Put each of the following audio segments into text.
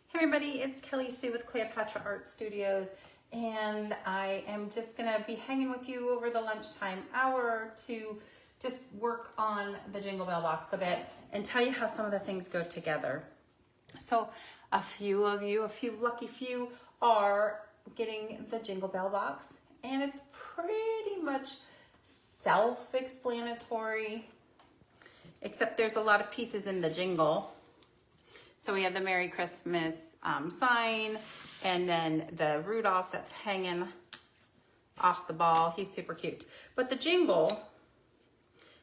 Hey everybody, it's Kelly Sue with Cleopatra Art Studios, and I am just gonna be hanging with you over the lunchtime hour to just work on the Jingle Bell box a bit and tell you how some of the things go together. So a few of you, a few lucky few, are getting the Jingle Bell box, and it's pretty much self-explanatory, except there's a lot of pieces in the jingle. So we have the Merry Christmas sign, and then the Rudolph that's hanging off the ball. He's super cute. But the jingle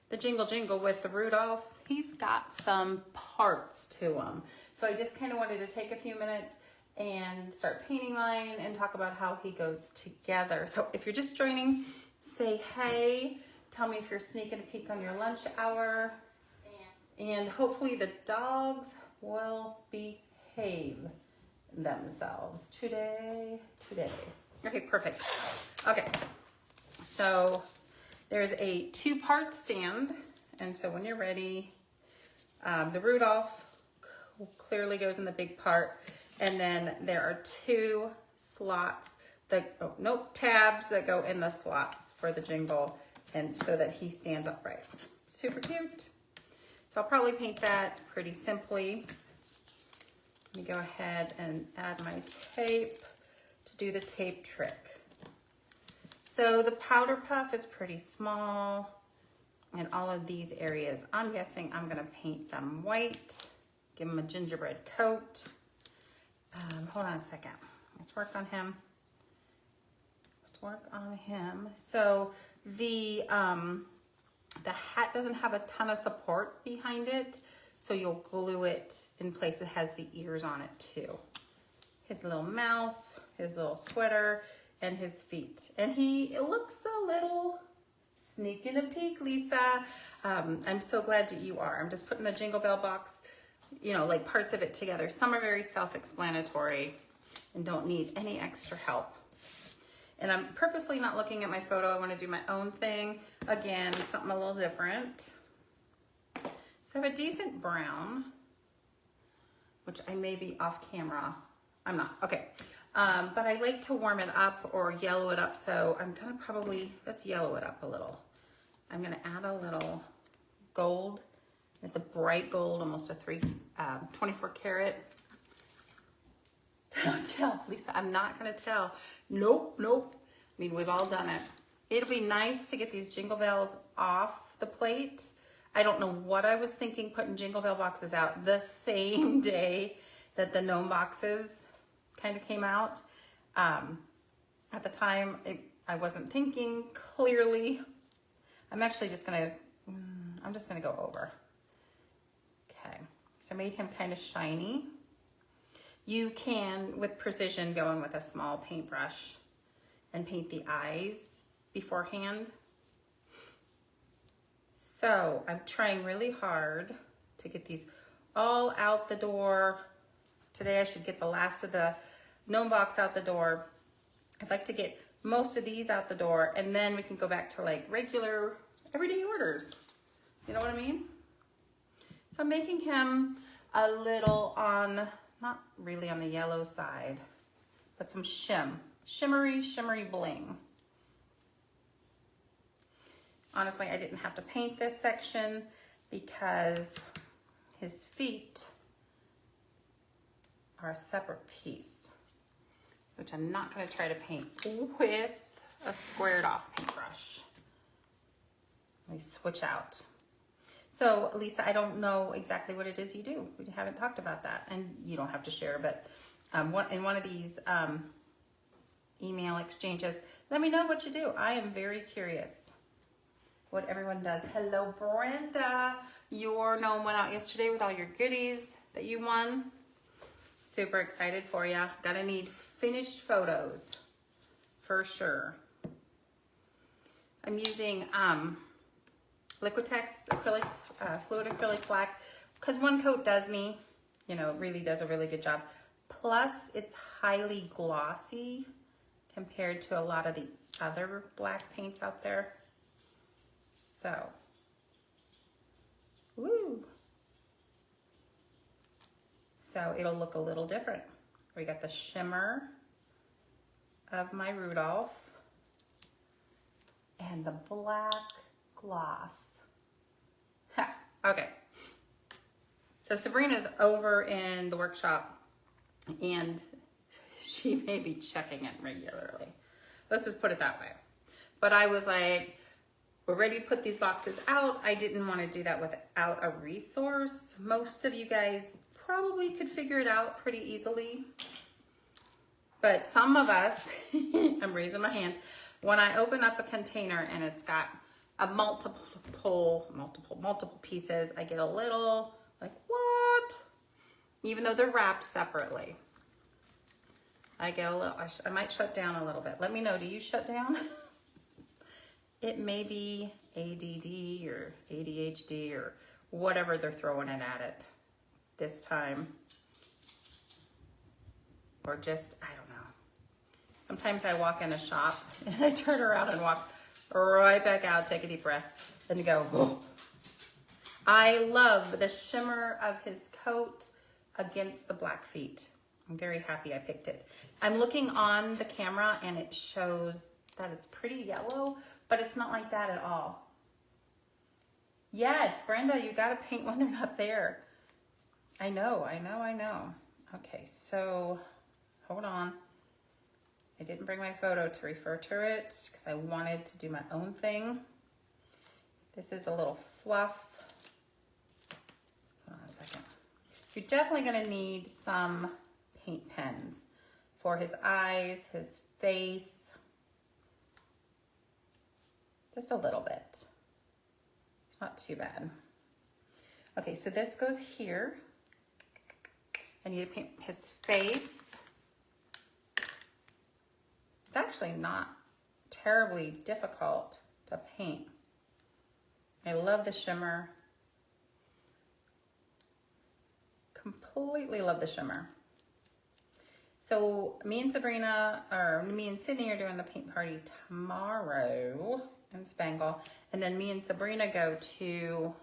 with the Rudolph, he's got some parts to him. So I just kind of wanted to take a few minutes and start painting mine and talk about how he goes together. So if you're just joining, say hey. Tell me if you're sneaking a peek on your lunch hour. And hopefully the dogs will behave themselves today. Okay, perfect. Okay, so there's a 2-part stand, and so when you're ready, the Rudolph clearly goes in the big part, and then there are 2 slots that, tabs that go in the slots for the jingle, and so that he stands upright. Super cute. So I'll probably paint that pretty simply. Let me go ahead and add my tape to do the tape trick. So the powder puff is pretty small, and all of these areas, I'm guessing I'm gonna paint them white, give him a gingerbread coat. Hold on a second, let's work on him. So the hat doesn't have a ton of support behind it, so you'll glue it in place. It has the ears on it too. His little mouth, his little sweater, and his feet. And he looks a little sneaking a peek, Lisa. I'm so glad that you are. I'm just putting the Jingle Bell box, like parts of it together. Some are very self-explanatory and don't need any extra help. And I'm purposely not looking at my photo. I want to do my own thing. Again, something a little different. So I have a decent brown, which I may be off camera. I'm not, okay. But I like to warm it up or yellow it up. So I'm gonna let's yellow it up a little. I'm gonna add a little gold. It's a bright gold, almost a 24 karat. Don't tell, Lisa, I'm not gonna tell. Nope. I mean, we've all done it. It'll be nice to get these jingle bells off the plate. I don't know what I was thinking putting Jingle Bell boxes out the same day that the gnome boxes kind of came out. At the time, I wasn't thinking clearly. I'm just gonna go over. Okay, so I made him kind of shiny. You can, with precision, go in with a small paintbrush and paint the eyes beforehand. So I'm trying really hard to get these all out the door. Today I should get the last of the gnome box out the door. I'd like to get most of these out the door, and then we can go back to like regular everyday orders. You know what I mean? So I'm making him a little not really on the yellow side, but some shimmery bling. Honestly, I didn't have to paint this section because his feet are a separate piece, which I'm not going to try to paint with a squared off paintbrush. Let me switch out. So Lisa, I don't know exactly what it is you do. We haven't talked about that, and you don't have to share, but in one of these email exchanges, let me know what you do. I am very curious what everyone does. Hello, Brenda. Your gnome went out yesterday with all your goodies that you won. Super excited for you. Gotta need finished photos for sure. I'm using Liquitex acrylic, fluid acrylic black, because one coat does me, really does a really good job. Plus, it's highly glossy compared to a lot of the other black paints out there. So, woo! So it'll look a little different. We got the shimmer of my Rudolph and the black gloss. Ha, okay. So Sabrina's over in the workshop and she may be checking it regularly. Let's just put it that way. But I was like, we're ready to put these boxes out. I didn't want to do that without a resource. Most of you guys probably could figure it out pretty easily. But some of us, I'm raising my hand, when I open up a container and it's got a multiple pieces, I get a little like, what? Even though they're wrapped separately. I get a little, I might shut down a little bit. Let me know, do you shut down? It may be ADD or ADHD or whatever they're throwing it at it this time. Or just, I don't know. Sometimes I walk in a shop and I turn around and walk right back out, take a deep breath, and go, whoa. I love the shimmer of his coat against the black feet. I'm very happy I picked it. I'm looking on the camera and it shows that it's pretty yellow, but it's not like that at all. Yes, Brenda, you gotta paint when they're not there. I know. Okay, so hold on. I didn't bring my photo to refer to it because I wanted to do my own thing. This is a little fluff. Hold on a second. You're definitely gonna need some paint pens for his eyes, his face. Just a little bit. It's not too bad. Okay, so this goes here. I need to paint his face. It's actually not terribly difficult to paint. I love the shimmer. Completely love the shimmer. So me and Sydney are doing the paint party tomorrow in Spangle. And then me and Sabrina go to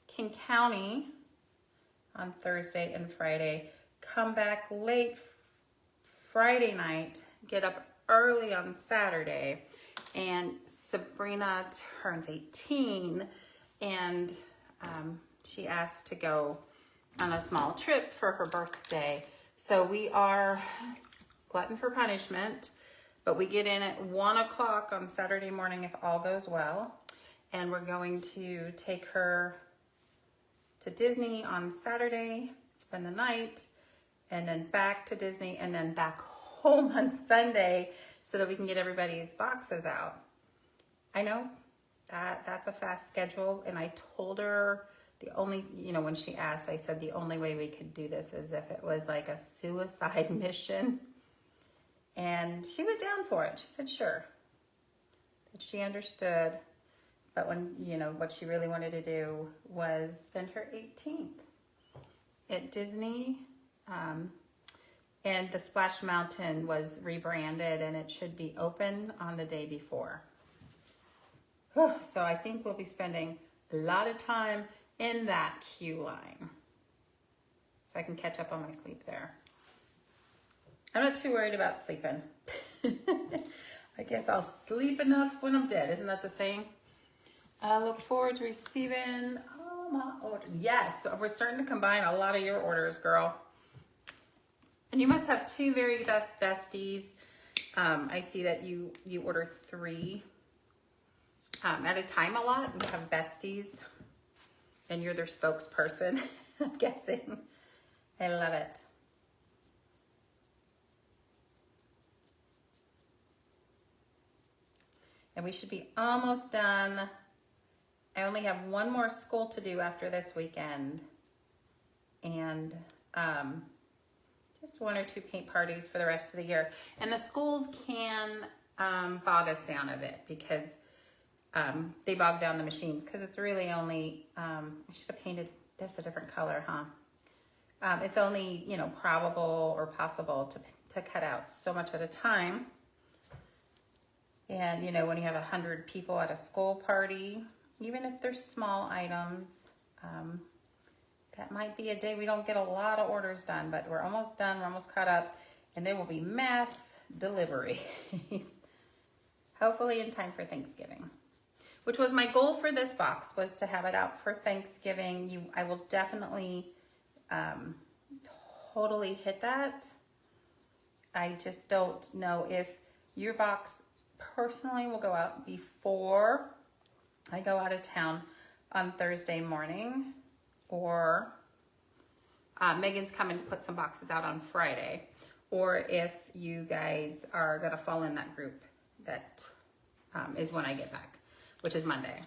King County on Thursday and Friday. Come back late Friday night, get up early on Saturday. And Sabrina turns 18 and she asked to go on a small trip for her birthday. So we are glutton for punishment, but we get in at 1 o'clock on Saturday morning if all goes well. And we're going to take her to Disney on Saturday, spend the night, and then back to Disney, and then back home on Sunday so that we can get everybody's boxes out. I know that's a fast schedule, and I told her the only, when she asked, I said the only way we could do this is if it was like a suicide mission. And she was down for it. She said, sure. That she understood. But when, what she really wanted to do was spend her 18th at Disney. And the Splash Mountain was rebranded and it should be open on the day before. So I think we'll be spending a lot of time in that queue line. So I can catch up on my sleep there. I'm not too worried about sleeping. I guess I'll sleep enough when I'm dead. Isn't that the saying? I look forward to receiving all my orders. Yes, so we're starting to combine a lot of your orders, girl. And you must have two very best besties. I see that you order 3 at a time a lot. You have besties. And you're their spokesperson, I'm guessing. I love it. And we should be almost done. I only have one more school to do after this weekend. And just 1 or 2 paint parties for the rest of the year. And the schools can bog us down a bit because they bog down the machines because it's really only, I should have painted this a different color, huh? It's only, probable or possible to cut out so much at a time. And, when you have 100 people at a school party, even if they're small items, That might be a day we don't get a lot of orders done, but we're almost done. We're almost caught up, and there will be mass deliveries, hopefully in time for Thanksgiving, which was my goal for this box, was to have it out for Thanksgiving. I will definitely totally hit that. I just don't know if your box personally will go out before I go out of town on Thursday morning, or Megan's coming to put some boxes out on Friday, or if you guys are gonna fall in that group that is when I get back, which is Monday.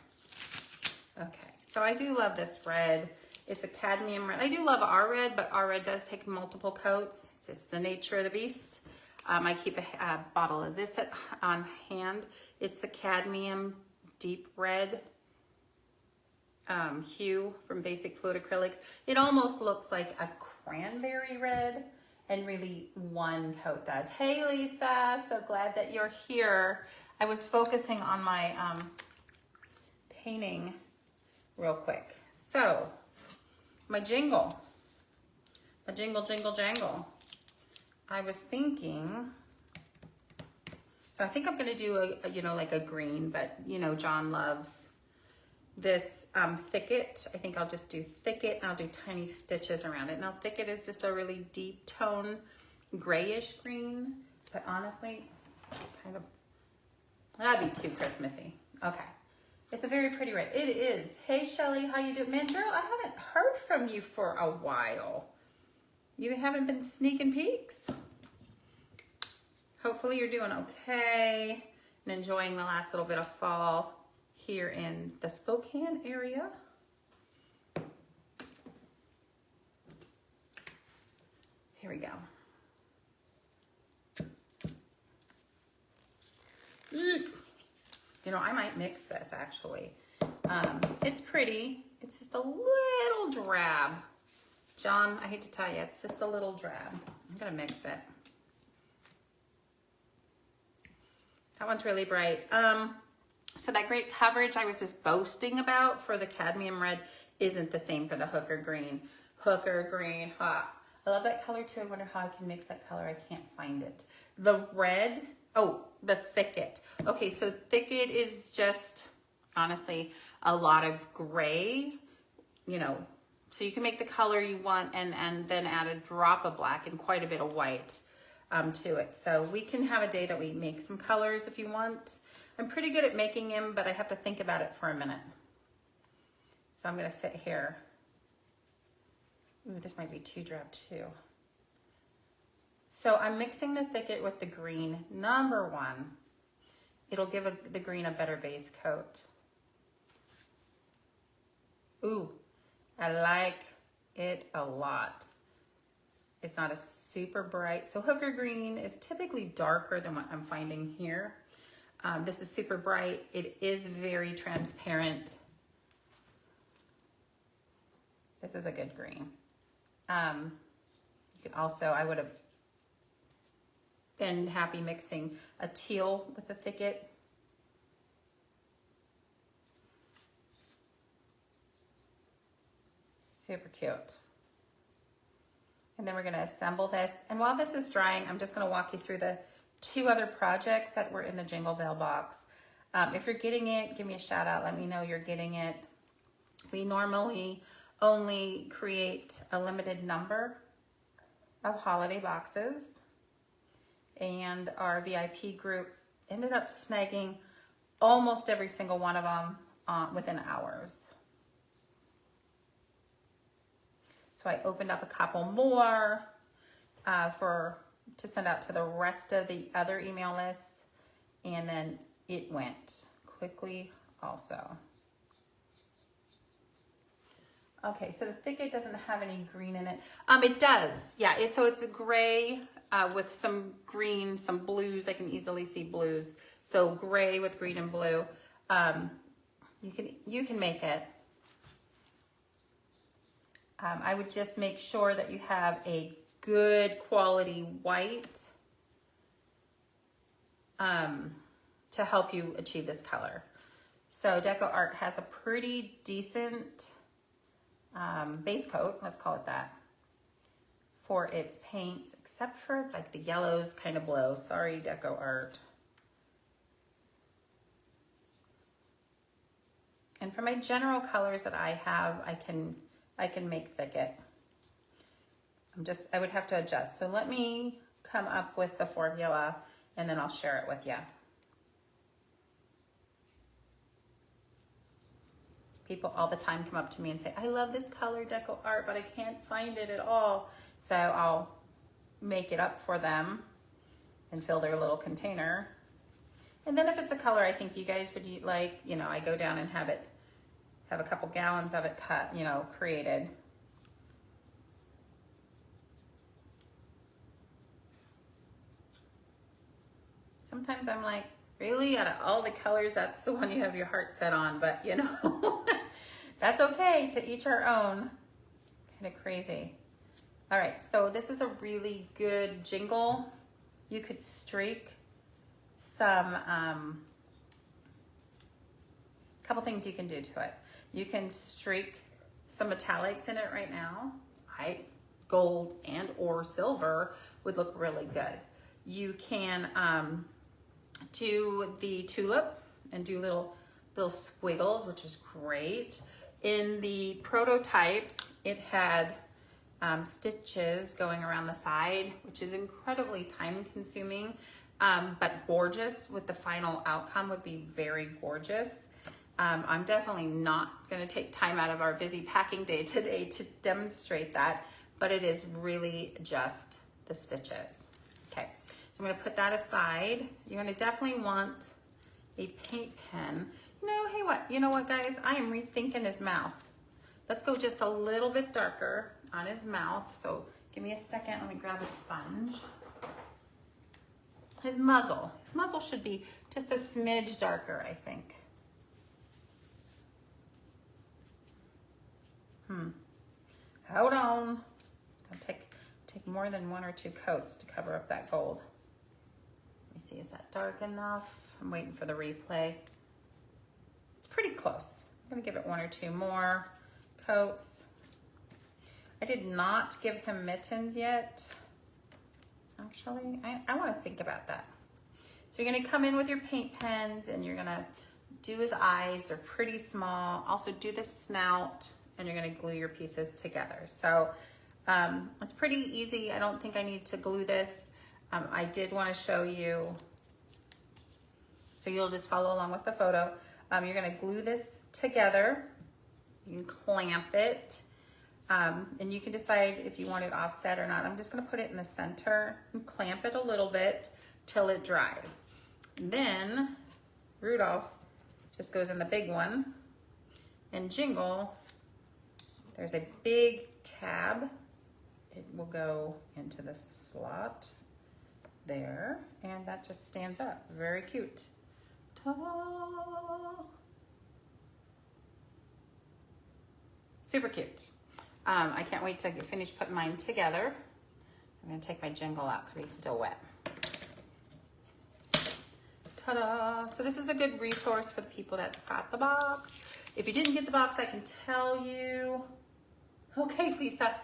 Okay, so I do love this red. It's a cadmium red. I do love our red, but our red does take multiple coats. It's just the nature of the beast. I keep a bottle of this on hand. It's a cadmium deep red hue from Basic Fluid Acrylics. It almost looks like a cranberry red, and really one coat does. Hey Lisa, so glad that you're here. I was focusing on my painting real quick. So my jingle, jingle jangle. I was thinking, so I think I'm gonna do a like a green, but John loves this thicket. I think I'll just do thicket, and I'll do tiny stitches around it. Now thicket is just a really deep tone grayish green, but honestly, kind of, that'd be too Christmassy. Okay, it's a very pretty red. It is. Hey Shelly, how you doing? Man, girl, I haven't heard from you for a while. You haven't been sneaking peeks. Hopefully you're doing okay and enjoying the last little bit of fall here in the Spokane area. Here we go. I might mix this actually. It's pretty. It's just a little drab. John, I hate to tell you, it's just a little drab. I'm gonna mix it. That one's really bright. So that great coverage I was just boasting about for the cadmium red isn't the same for the hooker green. Hooker green, ha. I love that color too. I wonder how I can mix that color. I can't find it. The red, oh, the thicket. Okay, so thicket is just, honestly, a lot of gray, so you can make the color you want and then add a drop of black and quite a bit of white to it. So we can have a day that we make some colors if you want. I'm pretty good at making them, but I have to think about it for a minute. So I'm gonna sit here. Ooh, this might be too drab too. So I'm mixing the thicket with the green. Number one, it'll give the green a better base coat. Ooh, I like it a lot. It's not a super bright. So hooker green is typically darker than what I'm finding here. This is super bright. It is very transparent. This is a good green. You could also, I would have been happy mixing a teal with the thicket. Super cute. And then we're gonna assemble this. And while this is drying, I'm just gonna walk you through the 2 other projects that were in the Jingle Bell box. If you're getting it, give me a shout out. Let me know you're getting it. We normally only create a limited number of holiday boxes. And our VIP group ended up snagging almost every single one of them within hours. So I opened up a couple more to send out to the rest of the other email list, and then it went quickly also. Okay, so the thicket doesn't have any green in it. It does, yeah. So it's a gray with some green, some blues. I can easily see blues. So gray with green and blue. You can make it. I would just make sure that you have a good quality white to help you achieve this color. So Deco Art has a pretty decent base coat, let's call it that, for its paints, except for like the yellows kind of blow. Sorry, Deco Art. And for my general colors that I have, I can make thicket. I would have to adjust. So let me come up with the formula and then I'll share it with you. People all the time come up to me and say, I love this color, Deco Art, but I can't find it at all. So I'll make it up for them and fill their little container. And then if it's a color I think you guys would like, you know, I go down and have a couple gallons of it cut, you know, created. Sometimes I'm like, really? Out of all the colors, that's the one you have your heart set on, but you know, that's okay, to each our own. Kind of crazy. All right, so this is a really good jingle. You could streak some, couple things you can do to it. You can streak some metallics in it right now. Gold and or silver would look really good. You can do the tulip and do little squiggles, which is great. In the prototype, it had stitches going around the side, which is incredibly time consuming, but gorgeous. With the final outcome would be very gorgeous. I'm definitely not going to take time out of our busy packing day today to demonstrate that, but it is really just the stitches. Okay, so I'm going to put that aside. You're going to definitely want a paint pen. You know what, guys? I am rethinking his mouth. Let's go just a little bit darker on his mouth. So give me a second. Let me grab a sponge. His muzzle should be just a smidge darker, I think. Hold on. It's gonna take more than 1 or 2 coats to cover up that gold. Let me see, is that dark enough? I'm waiting for the replay. It's pretty close. I'm gonna give it 1 or 2 more coats. I did not give him mittens yet. Actually, I wanna think about that. So you're gonna come in with your paint pens and you're gonna do his eyes. They're pretty small. Also do the snout, and you're gonna glue your pieces together. So it's pretty easy. I don't think I need to glue this. I did wanna show you, so you'll just follow along with the photo. You're gonna glue this together. You can clamp it, and you can decide if you want it offset or not. I'm just gonna put it in the center and clamp it a little bit till it dries. And then Rudolph just goes in the big one, and Jingle, there's a big tab. It will go into this slot there, and that just stands up. Very cute. Ta-da! Super cute. I can't wait to finish putting mine together. I'm gonna take my Jingle out because he's still wet. Ta-da! So this is a good resource for the people that got the box. If you didn't get the box, I can tell you. Okay, Lisa.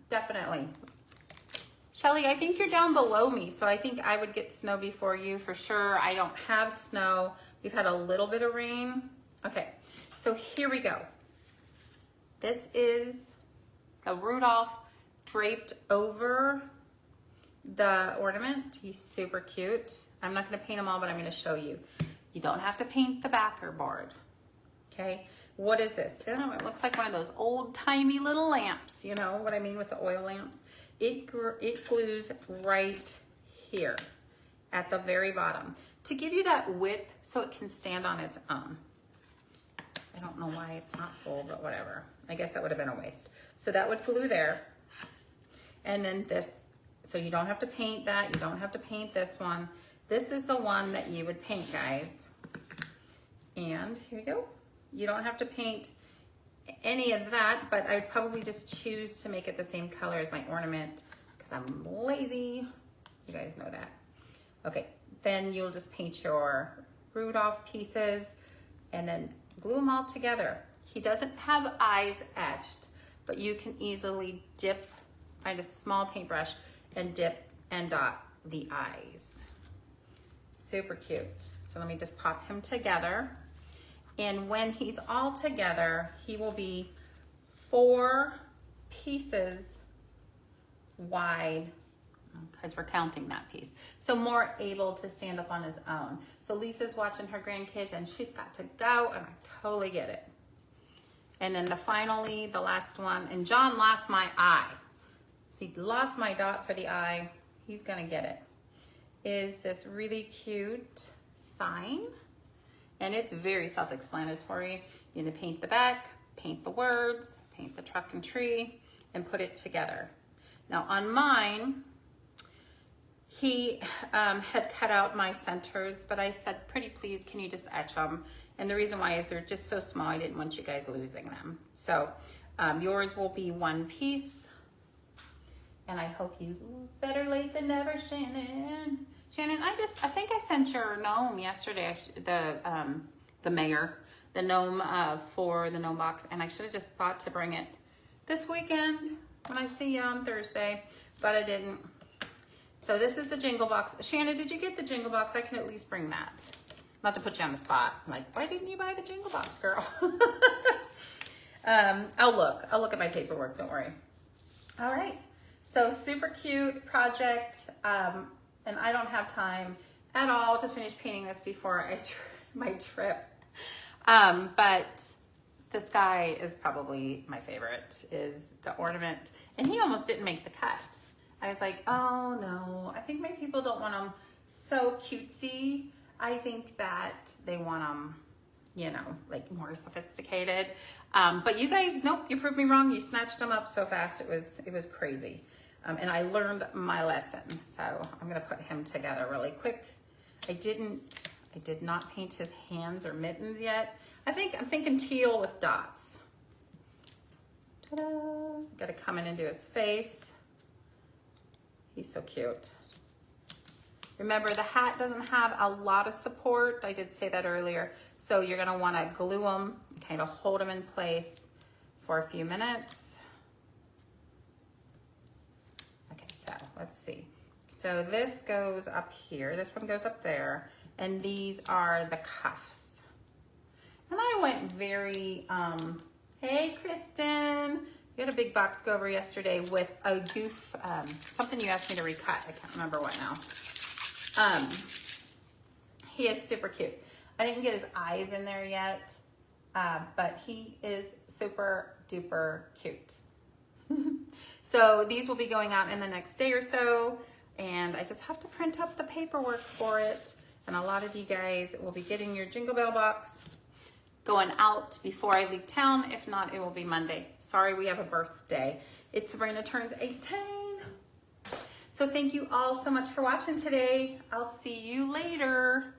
Definitely. Shelly, I think you're down below me, so I think I would get snow before you for sure. I don't have snow. We've had a little bit of rain. Okay, so here we go. This is a Rudolph draped over the ornament. He's super cute. I'm not gonna paint them all, but I'm gonna show you. You don't have to paint the backer board, okay? What is this? It looks like one of those old-timey little lamps, you know what I mean with the oil lamps? It glues right here at the very bottom to give you that width so it can stand on its own. I don't know why it's not full, but whatever. I guess that would have been a waste. So that would glue there. And then this, so you don't have to paint that. You don't have to paint this one. This is the one that you would paint, guys. And here we go. You don't have to paint any of that, but I would probably just choose to make it the same color as my ornament because I'm lazy. You guys know that. Okay, then you'll just paint your Rudolph pieces and then glue them all together. He doesn't have eyes etched, but you can easily find a small paintbrush and dip and dot the eyes. Super cute. So let me just pop him together. And when he's all together, he will be 4 pieces wide, because we're counting that piece. So more able to stand up on his own. So Lisa's watching her grandkids and she's got to go, and I totally get it. And then finally, the last one, and John lost my eye. He lost my dot for the eye. He's gonna get it. Is this really cute sign. And it's very self-explanatory. You're gonna paint the back, paint the words, paint the truck and tree, and put it together. Now on mine, he had cut out my centers, but I said, pretty please, can you just etch them? And the reason why is they're just so small, I didn't want you guys losing them. So yours will be 1 piece. And I hope you better late than never, Shannon. Shannon, I think I sent your gnome yesterday, the mayor, the gnome for the gnome box, and I should have just thought to bring it this weekend when I see you on Thursday, but I didn't. So this is the Jingle box. Shannon, did you get the Jingle box? I can at least bring that. Not to put you on the spot. I'm like, why didn't you buy the Jingle box, girl? I'll look at my paperwork, don't worry. All right, so super cute project. And I don't have time at all to finish painting this before my trip. But this guy is probably my favorite, is the ornament. And he almost didn't make the cut. I was like, oh no, I think my people don't want them so cutesy. I think that they want them, you know, like more sophisticated. But you guys, nope, you proved me wrong. You snatched them up so fast. It was crazy. And I learned my lesson. So I'm gonna put him together really quick. I did not paint his hands or mittens yet. I'm thinking teal with dots. Ta-da! Gotta come in and do his face. He's so cute. Remember, the hat doesn't have a lot of support. I did say that earlier. So you're gonna wanna glue them, kind of hold them in place for a few minutes. Let's see. So this goes up here. This one goes up there. And these are the cuffs. And I went very, hey, Kristen. You had a big box go over yesterday with a goof, something you asked me to recut. I can't remember what now. He is super cute. I didn't get his eyes in there yet, but he is super duper cute. So these will be going out in the next day or so, and I just have to print up the paperwork for it. And a lot of you guys will be getting your Jingle Bell box going out before I leave town. If not, it will be Monday. Sorry, we have a birthday. It's Sabrina turns 18. So thank you all so much for watching today. I'll see you later.